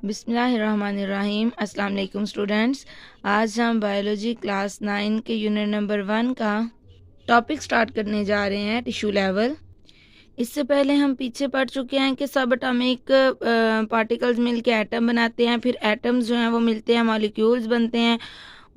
बिस्मिल्लाहिर्रहमानिर्रहीम। अस्सलाम वालेकुम स्टूडेंट्स। आज हम बायोलॉजी क्लास 9 के यूनिट नंबर 1 का टॉपिक स्टार्ट करने जा रहे हैं, टिश्यू लेवल। इससे पहले हम पीछे पढ़ चुके हैं कि सब एटॉमिक पार्टिकल्स मिलके एटम बनाते हैं, फिर एटम्स जो हैं वो मिलते हैं, मॉलिक्यूल्स बनते हैं।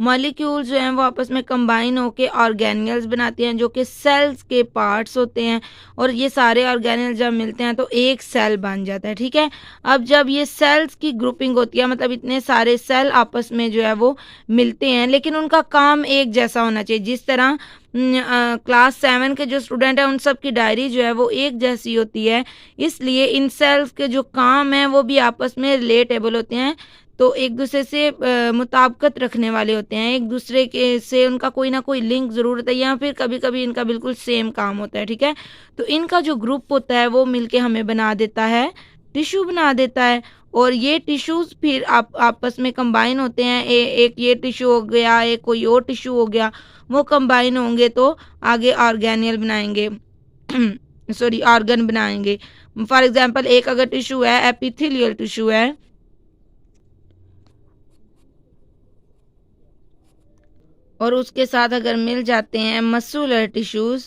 मॉलिक्यूल्स जो हैं वो आपस में कंबाइन होके ऑर्गेनियल्स बनाते हैं जो कि सेल्स के पार्ट्स होते हैं, और ये सारे ऑर्गेनियल जब मिलते हैं तो एक सेल बन जाता है। ठीक है, अब जब ये सेल्स की ग्रुपिंग होती है, मतलब इतने सारे सेल आपस में जो है वो मिलते हैं, लेकिन उनका काम एक जैसा होना चाहिए। जिस तरह क्लास 7 के जो स्टूडेंट हैं उन सब की डायरी जो है वो एक जैसी होती है, इसलिए इन सेल्स के जो काम हैं वो भी आपस में रिलेटेबल होते हैं, तो एक दूसरे से मुताबिकत रखने वाले होते हैं, एक दूसरे के से उनका कोई ना कोई लिंक ज़रूर होता है, या फिर कभी कभी इनका बिल्कुल सेम काम होता है। ठीक है, तो इनका जो ग्रुप होता है वो मिलके हमें बना देता है, टिश्यू बना देता है। और ये टिश्यूज़ फिर आपस में कंबाइन होते हैं, एक ये टिश्यू हो गया, एक कोई और टिश्यू हो गया, वो कंबाइन होंगे तो आगे ऑर्गेनियल बनाएंगे सॉरी ऑर्गन बनाएंगे। फॉर एग्जांपल एक अगर टिश्यू है, एपिथेलियल टिश्यू है, और उसके साथ अगर मिल जाते हैं मस्कुलर टिश्यूज़,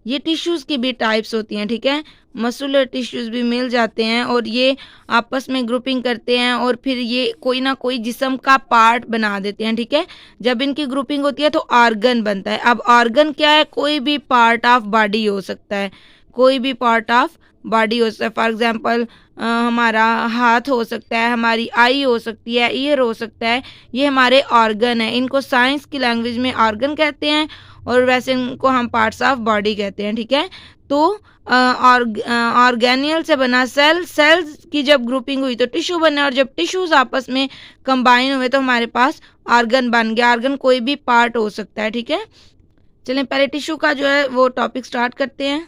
ये टिश्यूज़ की भी टाइप्स होती हैं। ठीक है, मस्कुलर टिश्यूज़ भी मिल जाते हैं और ये आपस में ग्रुपिंग करते हैं और फिर ये कोई ना कोई जिस्म का पार्ट बना देते हैं। ठीक है, जब इनकी ग्रुपिंग होती है तो ऑर्गन बनता है। अब ऑर्गन क्या है? कोई भी पार्ट ऑफ बॉडी हो सकता है, कोई भी पार्ट ऑफ बॉडी हो सकता है। फॉर एग्जांपल हमारा हाथ हो सकता है, हमारी आई हो सकती है, ईयर हो सकता है, ये हमारे ऑर्गन है। इनको साइंस की लैंग्वेज में ऑर्गन कहते हैं और वैसे इनको हम पार्ट्स ऑफ बॉडी कहते हैं। ठीक है, तो ऑर्गेनियल से बना सेल, सेल्स की जब ग्रुपिंग हुई तो टिश्यू बना, और जब टिश्यूज आपस में कंबाइन हुए तो हमारे पास ऑर्गन बन गया। ऑर्गन कोई भी पार्ट हो सकता है। ठीक है, चलें पहले टिश्यू का जो है वो टॉपिक स्टार्ट करते हैं।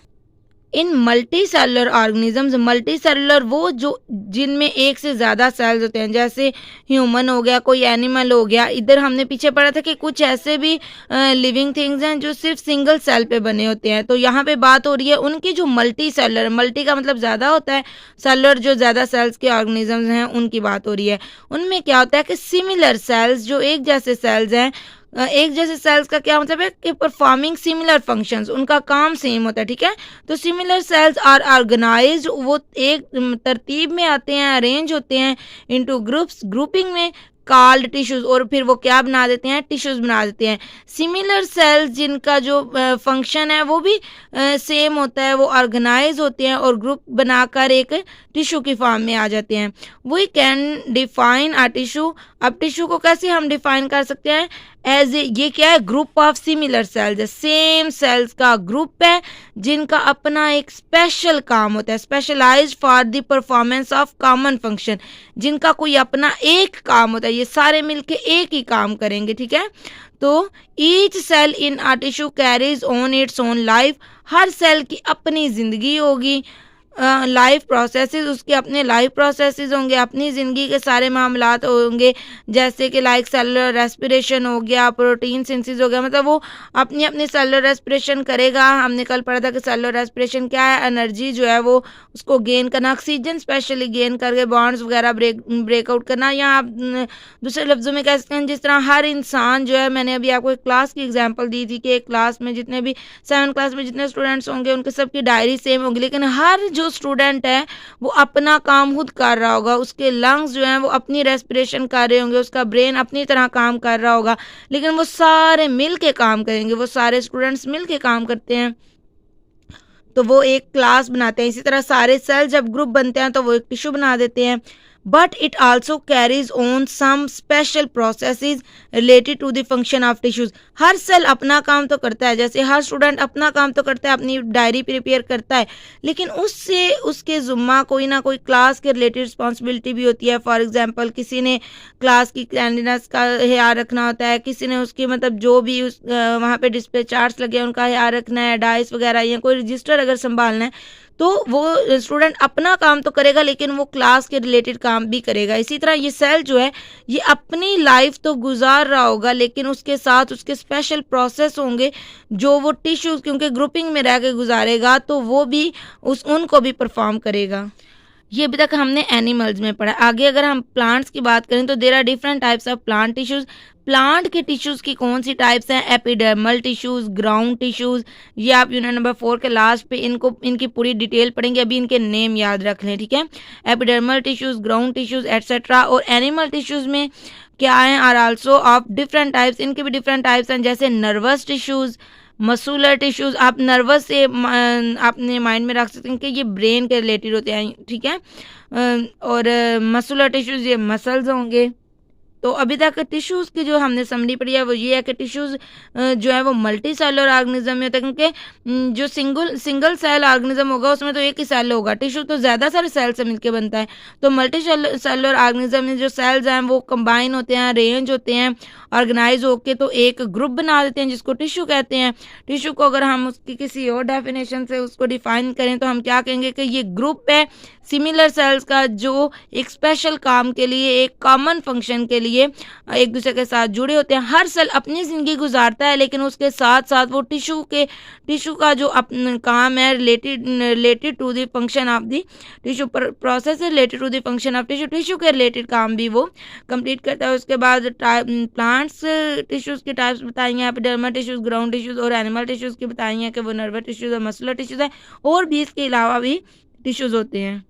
In multicellular organisms, multicellular वो जो जिनमें एक से ज़्यादा सेल्स होते हैं, जैसे ह्यूमन हो गया, कोई एनिमल हो गया। इधर हमने पीछे पढ़ा था कि कुछ ऐसे भी लिविंग थिंग्स हैं जो सिर्फ सिंगल सेल पे बने होते हैं, तो यहाँ पे बात हो रही है उनकी जो मल्टी सेलुलर, मल्टी का मतलब ज़्यादा होता है, सेलुलर जो ज़्यादा सेल्स के ऑर्गेनिजम्स हैं उनकी बात हो रही है। उनमें क्या होता है कि सिमिलर सेल्स, जो एक जैसे सेल्स हैं, एक जैसे सेल्स का क्या मतलब है कि परफॉर्मिंग सिमिलर फंक्शंस, उनका काम सेम होता है। ठीक है, तो सिमिलर सेल्स आर ऑर्गेनाइज्ड, वो एक तरतीब में आते हैं, अरेंज होते हैं इनटू ग्रुप्स, ग्रुपिंग में, कॉल्ड टिश्यूज, और फिर वो क्या बना देते हैं? टिश्यूज बना देते हैं। सिमिलर सेल्स जिनका जो फंक्शन है वो भी सेम होता है, वो ऑर्गेनाइज होते हैं और ग्रुप बनाकर एक टिश्यू की फॉर्म में आ जाते हैं। We can define a tissue, अब टिश्यू को कैसे हम डिफाइन कर सकते हैं? एज ये क्या है? Group of similar cells, same cells का ग्रुप है जिनका अपना एक स्पेशल काम होता है, specialized for the performance of common function, जिनका कोई अपना एक काम होता है, ये सारे मिलके एक ही काम करेंगे। ठीक है, तो each cell in a tissue carries on its own life, हर सेल की अपनी जिंदगी होगी, लाइफ प्रोसेसेस, उसके अपने लाइफ प्रोसेसेस होंगे, अपनी ज़िंदगी के सारे मामलात होंगे, जैसे कि लाइक सेलुलर रेस्पिरेशन हो गया, प्रोटीन सिंथेसिस हो गया, मतलब वो अपनी अपनी सेलुलर रेस्पिरेशन करेगा। हमने कल पढ़ा था कि सेलुलर रेस्पिरेशन क्या है? एनर्जी जो है वो उसको गेन करना, ऑक्सीजन स्पेशली गेन करके बॉन्ड्स वगैरह ब्रेकआउट करना, या आप दूसरे लफ्ज़ों में कह सकते हैं जिस तरह हर इंसान जो है, मैंने अभी आपको एक क्लास की एग्जाम्पल दी थी कि एक क्लास में जितने भी 7 क्लास में जितने स्टूडेंट्स होंगे उनके सबकी डायरी सेम होगी, लेकिन हर जो स्टूडेंट है वो अपना काम खुद कर रहा होगा, उसके लंग्स जो हैं वो अपनी रेस्पिरेशन कर रहे होंगे, उसका ब्रेन अपनी तरह काम कर रहा होगा, लेकिन वो सारे मिल के काम करेंगे, वो सारे स्टूडेंट्स मिल के काम करते हैं तो वो एक क्लास बनाते हैं। इसी तरह सारे सेल जब ग्रुप बनते हैं तो वो एक टिश्यू बना देते हैं। But it also carries on some special processes related to the function of tissues, हर सेल अपना काम तो करता है, जैसे हर स्टूडेंट अपना काम तो करता है, अपनी डायरी प्रिपेयर करता है, लेकिन उससे उसके ज़ुम्मा कोई ना कोई क्लास के रिलेटेड रिस्पॉन्सिबिलिटी भी होती है। फॉर एग्जांपल किसी ने क्लास की क्लीनलीनेस का ख्याल रखना होता है, किसी ने उसकी मतलब जो भी उस वहाँ पे डिस्प्ले चार्ट्स लगे हैं उनका ख्याल रखना है, डाइस वगैरह या कोई रजिस्टर अगर संभालना है, तो वो स्टूडेंट अपना काम तो करेगा लेकिन वो क्लास के रिलेटेड काम भी करेगा। इसी तरह ये सेल जो है ये अपनी लाइफ तो गुजार रहा होगा, लेकिन उसके साथ उसके स्पेशल प्रोसेस होंगे जो वो टिश्यूज, क्योंकि ग्रुपिंग में रह के गुजारेगा तो वो भी उनको भी परफॉर्म करेगा। ये अभी तक हमने एनिमल्स में पढ़ा। आगे अगर हम प्लांट्स की बात करें तो there are different types of plant tissues. Plant के टिश्यूज की कौन सी टाइप्स हैं? Epidermal tissues, ground tissues. ये आप यूनिट नंबर 4 के लास्ट पे इनकी पूरी डिटेल पढ़ेंगे, अभी इनके नेम याद रख लें, ठीक है। Epidermal tissues, ground tissues etcetera. और एनिमल टिश्यूज में क्या है? Are also of different types. इनके भी डिफरेंट टाइप्स हैं, जैसे नर्वस टिश्यूज, मसूलर टिश्यूज। आप नर्वस से अपने माइंड में रख सकते हैं कि ये ब्रेन के रिलेटेड होते हैं, ठीक है। और मसूलर टिश्यूज ये मसल्स होंगे। तो अभी तक टिश्यूज़ की जो हमने समरी पढ़ी है वो ये है कि टिश्यूज़ जो है वो मल्टी सेलुलर ऑर्गेनिज्म में होता है, क्योंकि जो सिंगल सेल ऑर्गेनिज्म होगा उसमें तो एक ही सेल होगा। टिश्यू तो ज़्यादा सारे सेल से मिलकर बनता है। तो मल्टी सेलुलर ऑर्गेनिज्म में जो सेल्स हैं वो कंबाइन होते हैं, अरेंज होते हैं, ऑर्गेनाइज होके तो एक ग्रुप बना देते हैं जिसको टिश्यू कहते हैं। टिश्यू को अगर हम उसकी किसी और डेफिनेशन से उसको डिफाइन करें तो हम क्या कहेंगे कि ये ग्रुप है सिमिलर सेल्स का जो एक स्पेशल काम के लिए, एक कॉमन फंक्शन के लिए एक दूसरे के साथ जुड़े होते हैं। हर सेल अपनी ज़िंदगी गुजारता है लेकिन उसके साथ साथ वो टिश्यू का जो अपना काम है related to the function of the tissue process related to the function of tissue के रिलेटेड काम भी वो कंप्लीट करता है। उसके बाद प्लांट्स टिश्यूज़ की टाइप्स बताई हैं, एपिडर्मल टिश्यूज़, ग्राउंड टिश्यूज़ और एनिमल टिश्यूज़ की बताई हैं कि वो नर्वस टिश्यूज़ और मस्कुलर टिश्यूज़ है, और भी इसके अलावा भी टिश्यूज़ होते हैं।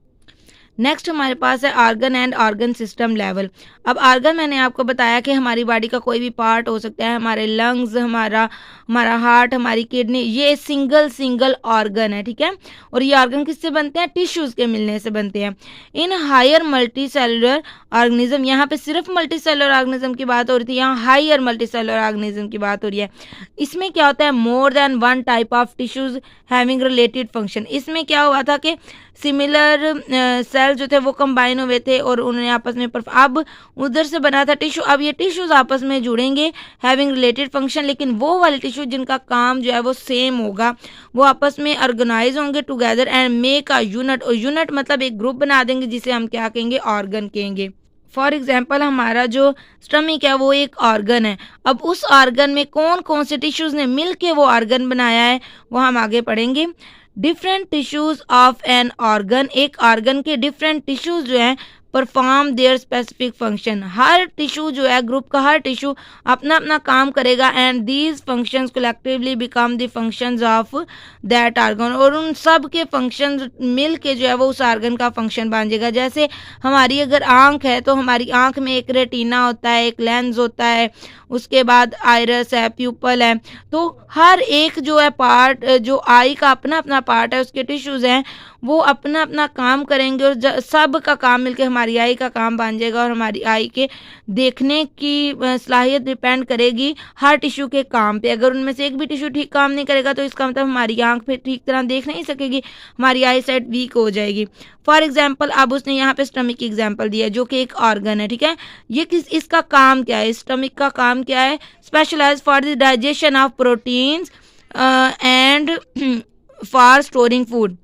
नेक्स्ट हमारे पास है organ and organ system level. अब ऑर्गन मैंने आपको बताया कि हमारी बॉडी का कोई भी पार्ट हो सकता है, हमारे लंग्स, हमारा हार्ट, हमारी किडनी, ये सिंगल ऑर्गन है, ठीक है। और ये ऑर्गन किससे बनते हैं? टिश्यूज के मिलने से बनते हैं। In higher multi cellular organism, यहाँ पे सिर्फ मल्टी सेलुलर ऑर्गेनिज्म की बात हो रही थी, यहाँ हायर मल्टी सेलुलर ऑर्गेनिज्म की बात हो रही है। इसमें क्या होता है? More than one type of tissues having related function. इसमें क्या हुआ था कि सिमिलर सेल जो थे वो कंबाइन हुए थे और उन्होंने आपस में अब उधर से बना था टिश्यू, अब ये टिश्यूज आपस में जुड़ेंगे हैविंग रिलेटेड फंक्शन, लेकिन वो वाले टिश्यू जिनका काम जो है वो सेम होगा, वो आपस में ऑर्गेनाइज होंगे together and make a unit. और यूनिट मतलब एक ग्रुप बना देंगे जिसे हम क्या कहेंगे? ऑर्गन कहेंगे। फॉर एग्जाम्पल हमारा जो स्टमक है वो एक ऑर्गन है। अब उस ऑर्गन में कौन कौन से टिश्यूज ने मिल के वो ऑर्गन बनाया है वो हम आगे पढ़ेंगे। Different tissues of an organ, एक ऑर्गन के डिफरेंट टिश्यूज जो हैं perform their specific function. Her tissue जो है, ग्रुप का हर टिश्यू अपना अपना काम करेगा and these functions collectively become the functions of that organ, और उन सब के फंक्शंस मिल के जो है वो उस ऑर्गन का फंक्शन बन जाएगा। जैसे हमारी अगर आंख है तो हमारी आंख में एक रेटिना होता है, एक लेंस होता है, उसके बाद आयरस है, प्यूपल है। तो हर एक जो है पार्ट, जो आई का अपना अपना पार्ट है, उसके टिश्यूज हैं वो अपना अपना काम करेंगे और सब का काम मिलकर हमारी आई का काम बन जाएगा। और हमारी आई के देखने की सलाहियत डिपेंड करेगी हर टिश्यू के काम पे। अगर उनमें से एक भी टिश्यू ठीक काम नहीं करेगा तो इसका मतलब हमारी आंख पे ठीक तरह देख नहीं सकेगी, हमारी आई साइट वीक हो जाएगी। फॉर एग्जाम्पल अब उसने यहाँ पे स्टमक की एग्जाम्पल दिया है जो कि एक ऑर्गन है, ठीक है। ये इसका काम क्या है? स्टमक का काम क्या है? Specialize for the digestion of proteins and for storing food.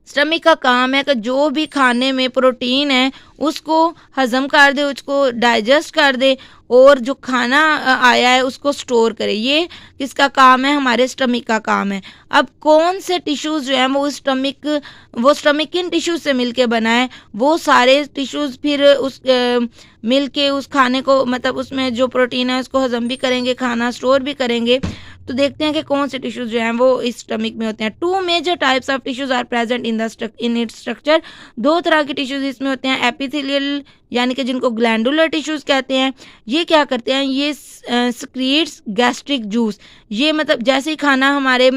Stomach का काम है कि जो भी खाने में प्रोटीन है उसको हजम कर दे, उसको डाइजेस्ट कर दे और जो खाना आया है उसको स्टोर करे। ये किसका काम है? हमारे स्टमक का काम है। अब कौन से टिश्यूज़ जो हैं वो स्टमक किन टिश्यूज से मिलके बना है? वो सारे टिश्यूज़ फिर उस मिलके उस खाने को, मतलब उसमें जो प्रोटीन है उसको हजम भी करेंगे, खाना स्टोर भी करेंगे। तो देखते हैं कि कौन से टिश्यूज जो हैं वो इस स्टमक में होते हैं। 2 major types of tissues are present in its structure. 2 तरह के टिश्यूज इसमें होते हैं। एपिथेलियल यानी कि जिनको ग्लैंडुलर टिश्यूज कहते हैं, ये क्या करते हैं? ये सिक्रीट्स गैस्ट्रिक जूस। ये मतलब जैसे ही खाना हमारे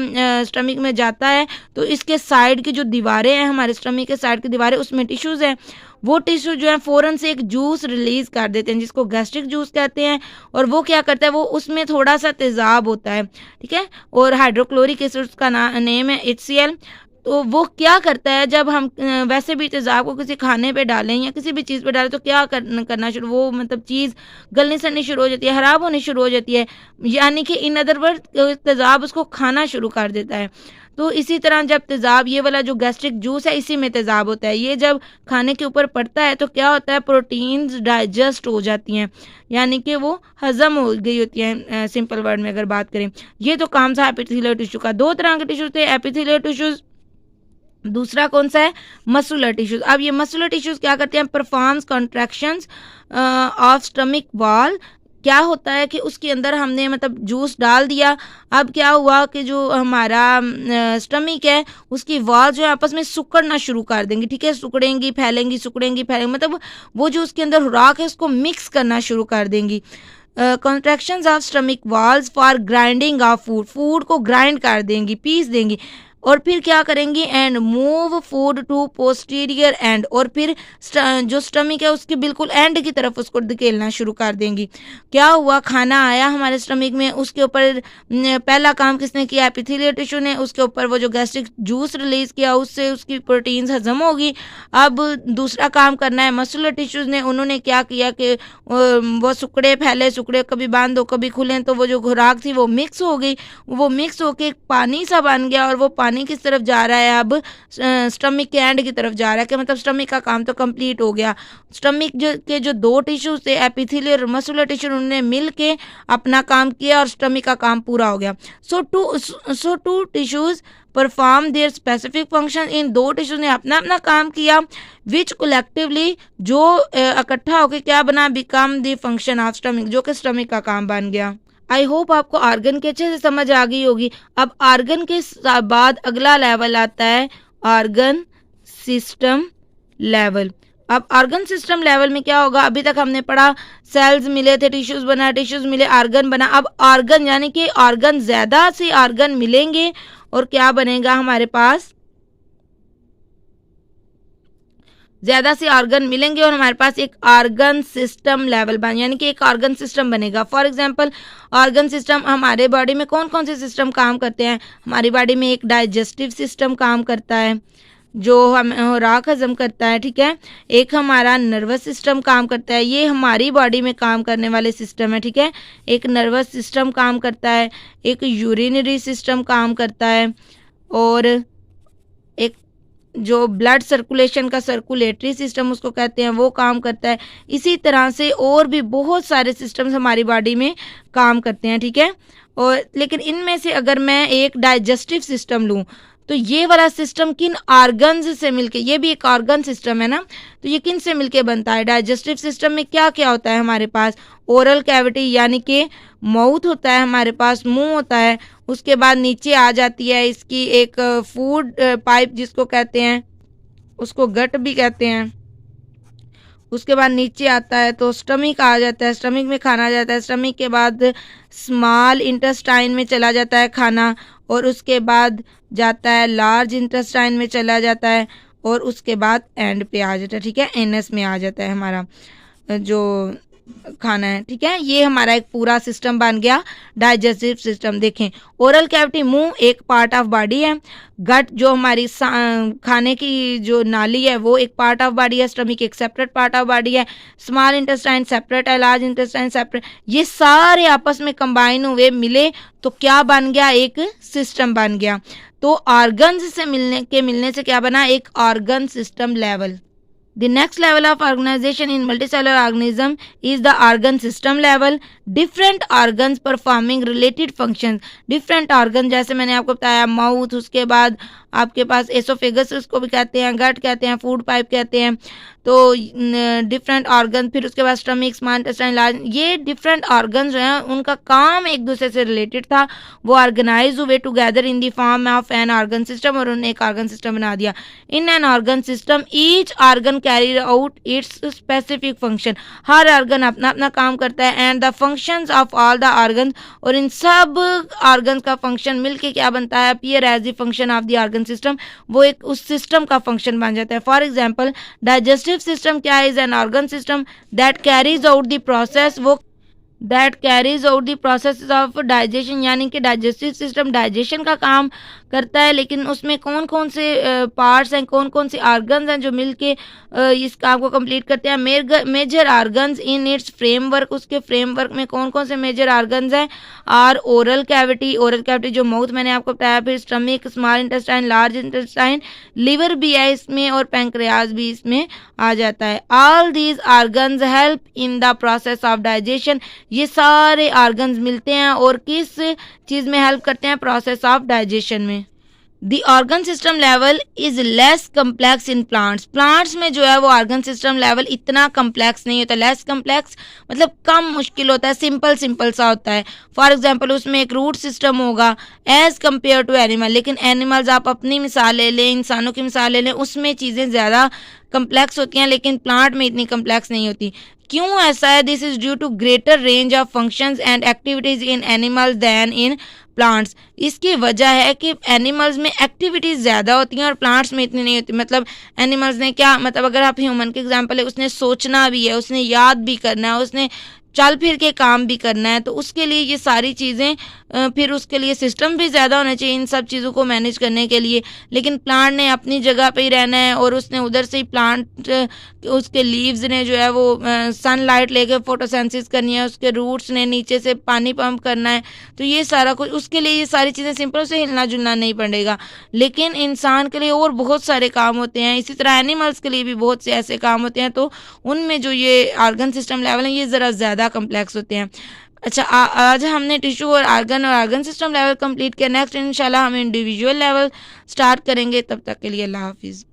स्टमक में जाता है तो इसके साइड की जो दीवारें हैं, हमारे स्टमक के साइड की दीवारें, उसमें टिश्यूज हैं। वो टिश्यू जो है फ़ौरन से एक जूस रिलीज़ कर देते हैं जिसको गैस्ट्रिक जूस कहते हैं। और वो क्या करता है? वो उसमें थोड़ा सा तेज़ाब होता है, ठीक है, और हाइड्रोक्लोरिक एसिड का नेम है HCl। तो वो क्या करता है? जब हम वैसे भी तेज़ाब को किसी खाने पे डालें या किसी भी चीज़ पे डालें तो क्या करना शुरू, वो मतलब चीज़ गलनी सड़नी शुरू हो जाती है, ख़राब होनी शुरू हो जाती है, यानी कि इन अदर वर्ड तेज़ाब उसको खाना शुरू कर देता है। तो इसी तरह जब तेज़ाब, ये वाला जो गैस्ट्रिक जूस है इसी में तेज़ाब होता है, ये जब खाने के ऊपर पड़ता है तो क्या होता है? प्रोटीन्स डाइजेस्ट हो जाती हैं, यानी कि वो हज़म हो गई होती हैं, सिंपल वर्ड में अगर बात करें। ये तो काम था एपिथेलियल टिश्यू का। 2 तरह के टिश्यू थे। एपिथेलियल टिश्यूज़ दूसरा कौन सा है, मस्कुलर टिश्यूज। अब ये मस्कुलर टिश्यूज क्या करते हैं, performs contractions of stomach wall. क्या होता है कि उसके अंदर हमने मतलब जूस डाल दिया, अब क्या हुआ कि जो हमारा स्टमक है उसकी वॉल जो है आपस में सिकुड़ना शुरू कर देंगी, ठीक है, सिकुड़ेंगी फैलेंगी, सिकुड़ेंगी फैलेंगी, मतलब वो जो उसके अंदर खुराक है उसको मिक्स करना शुरू कर देंगी। Contractions of stomach walls for grinding of food, food को ग्राइंड कर देंगी, पीस देंगी। और फिर क्या करेंगी, and move food to posterior end, और फिर जो स्टमक है उसके बिल्कुल एंड की तरफ उसको धकेलना शुरू कर देंगी। क्या हुआ, खाना आया हमारे स्टमक में, उसके ऊपर पहला काम किसने किया, एपिथेलियल टिश्यू ने, उसके ऊपर वो जो गैस्ट्रिक जूस रिलीज किया उससे उसकी प्रोटीन्स हजम होगी। अब दूसरा काम करना है मस्कुलर टिश्यूज ने, उन्होंने क्या किया कि वो सुकड़े फैले, सुकड़े कभी बंद हो कभी खुले, तो वो जो खुराक थी वो मिक्स हो गई, वो मिक्स होके पानी सा बन गया, और वो पानी किस तरफ जा रहा है, अब स्टमक के एंड की तरफ जा रहा है, कि मतलब स्टमक का काम तो कंप्लीट हो गया। स्टमक के जो दो टिश्यूज थे, एपिथेलियल और मस्कुलर टिश्यू, उन्होंने मिल के अपना काम किया और स्टमक का काम पूरा हो गया। So two tissues perform their specific function, इन दो टिश्यूज ने अपना अपना काम किया, विच कलेक्टिवली जो इकट्ठा होकर क्या बना, become the function of stomach, जो कि स्टमक का काम बन गया। आई होप आपको आर्गन के अच्छे से समझ आ गई होगी। अब आर्गन के बाद अगला लेवल आता है आर्गन सिस्टम लेवल। अब आर्गन सिस्टम लेवल में क्या होगा, अभी तक हमने पढ़ा सेल्स मिले थे, टिश्यूज बना, टिश्यूज मिले, आर्गन बना। अब आर्गन यानी कि आर्गन, ज्यादा से आर्गन मिलेंगे और क्या बनेगा हमारे पास, ज्यादा से ऑर्गन मिलेंगे और हमारे पास एक ऑर्गन सिस्टम लेवल बन, यानी कि एक ऑर्गन सिस्टम बनेगा। फॉर एग्जांपल ऑर्गन सिस्टम, हमारे बॉडी में कौन कौन से सिस्टम काम करते हैं, हमारी बॉडी में एक डाइजेस्टिव सिस्टम काम करता है जो हम खुराक हजम करता है, ठीक है, एक हमारा नर्वस सिस्टम काम करता है, ये हमारी बॉडी में काम करने वाले सिस्टम है, ठीक है, एक नर्वस सिस्टम काम करता है, एक यूरिनरी सिस्टम काम करता है, और एक जो ब्लड सर्कुलेशन का सर्कुलेटरी सिस्टम उसको कहते हैं वो काम करता है। इसी तरह से और भी बहुत सारे सिस्टम्स हमारी बॉडी में काम करते हैं, ठीक है। और लेकिन इनमें से अगर मैं एक डाइजेस्टिव सिस्टम लूँ तो ये वाला सिस्टम किन ऑर्गन्स से मिलके, ये भी एक ऑर्गन सिस्टम है ना, तो ये किन से मिलके बनता है। डाइजेस्टिव सिस्टम में क्या क्या होता है हमारे पास, ओरल कैविटी यानी कि माउथ होता है हमारे पास, मुंह होता है, उसके बाद नीचे आ जाती है इसकी एक फूड पाइप जिसको कहते हैं, उसको गट भी कहते हैं। उसके बाद नीचे आता है तो स्टमक आ जाता है, स्टमक में खाना आ जाता है, स्टमक के बाद स्मॉल इंटेस्टाइन में चला जाता है खाना, और उसके बाद जाता है लार्ज इंटेस्टाइन में चला जाता है, और उसके बाद एंड पे आ जाता है, ठीक है, एनएस में आ जाता है हमारा जो खाना है, ठीक है। ये हमारा एक पूरा सिस्टम बन गया डाइजेस्टिव सिस्टम। देखें, ओरल कैविटी मुंह एक पार्ट ऑफ बॉडी है, गट जो हमारी खाने की जो नाली है वो एक पार्ट ऑफ बॉडी है, स्टमक एक सेपरेट पार्ट ऑफ बॉडी है, स्मॉल इंटेस्टाइन सेपरेट है, लार्ज इंटेस्टाइन सेपरेट, ये सारे आपस में कंबाइन हुए मिले तो क्या बन गया, एक सिस्टम बन गया। तो ऑर्गन्स से मिलने से क्या बना, एक organ system level. The next level of organization in multicellular organism is the organ system level. Different organs performing related functions. Different organs जैसे मैंने आपको बताया, माउथ, उसके बाद आपके पास एसोफेगस उसको भी कहते हैं, गट कहते हैं, फूड पाइप कहते हैं, तो डिफरेंट ऑर्गन, फिर उसके बाद स्टमक, स्मॉल इंटेस्टाइन, लार्ज, ये डिफरेंट ऑर्गन जो हैं उनका काम एक दूसरे से रिलेटेड था, वो ऑर्गेनाइज हुए together in the form of N organ system, और उन्होंने एक ऑर्गन सिस्टम बना दिया। In an organ system each organ carry out it's specific function, her organ अपना अपना काम करता है, and the functions of all the organ, और इन सब ऑर्गन का फंक्शन मिलके क्या बनता है, appear as the function of the organ system, वो एक उस सिस्टम का फंक्शन बन जाता है। फॉर एग्जाम्पल डाइजेस्टिव सिस्टम क्या है, is an organ system that carries out the process, वो that carries out the process of digestion, यानी कि डाइजेस्टिव सिस्टम डाइजेशन का काम करता है, लेकिन उसमें कौन कौन से पार्ट्स हैं, कौन कौन से ऑर्गन्स हैं जो मिलके इस काम को कंप्लीट करते हैं। Major organs in its framework, उसके फ्रेमवर्क में कौन कौन से मेजर ऑर्गन्स हैं, और ओरल कैविटी, ओरल कैविटी जो माउथ मैंने आपको बताया, फिर stomach, small intestine, large intestine, liver भी है इसमें, और पैंक्रियाज भी इसमें आ जाता है। All these organs help in the process of digestion, ये सारे ऑर्गन्स मिलते हैं और किस चीज़ में हेल्प करते हैं, प्रोसेस ऑफ डाइजेशन में। The organ system level is less complex in plants. Plants में जो है वो ऑर्गन सिस्टम लेवल इतना कम्प्लेक्स नहीं होता। लेस कम्प्लेक्स मतलब कम मुश्किल होता है, सिंपल सिंपल सा होता है। फॉर एग्जांपल उसमें एक रूट सिस्टम होगा एज कम्पेयर टू एनिमल। लेकिन एनिमल्स, आप अपनी मिसाल ले लें, इंसानों की मिसाल ले लें, उसमें चीज़ें ज़्यादा कम्प्लेक्स होती हैं, लेकिन प्लांट में इतनी कम्प्लेक्स नहीं होती। क्यों ऐसा है? This is due to greater range of functions and activities in animals than in plants. इसकी वजह है कि एनिमल्स में एक्टिविटीज़ ज़्यादा होती हैं और प्लांट्स में इतनी नहीं होती। मतलब एनिमल्स ने क्या, मतलब अगर आप ह्यूमन के एग्जांपल है, उसने सोचना भी है, उसने याद भी करना है, उसने चल फिर के काम भी करना है, तो उसके लिए ये सारी चीज़ें फिर उसके लिए सिस्टम भी ज़्यादा होना चाहिए इन सब चीज़ों को मैनेज करने के लिए। लेकिन प्लांट ने अपनी जगह पे ही रहना है और उसने उधर से ही प्लांट उसके लीव्स ने जो है वो सनलाइट लेके फोटोसिंथेसिस करनी है, उसके रूट्स ने नीचे से पानी पंप करना है, तो ये सारा कुछ उसके लिए, ये सारी चीज़ें सिंपल से हिलना जुलना नहीं पड़ेगा। लेकिन इंसान के लिए और बहुत सारे काम होते हैं, इसी तरह एनिमल्स के लिए भी बहुत से ऐसे काम होते हैं, तो उनमें जो ये ऑर्गन सिस्टम लेवल है ये ज़रा ज़्यादा कम्प्लेक्स होते हैं। अच्छा, आज हमने टिश्यू और ऑर्गन सिस्टम लेवल कंप्लीट किया। नेक्स्ट इंशाल्लाह हम इंडिविजुअल लेवल स्टार्ट करेंगे। तब तक के लिए अल्लाह हाफिज़।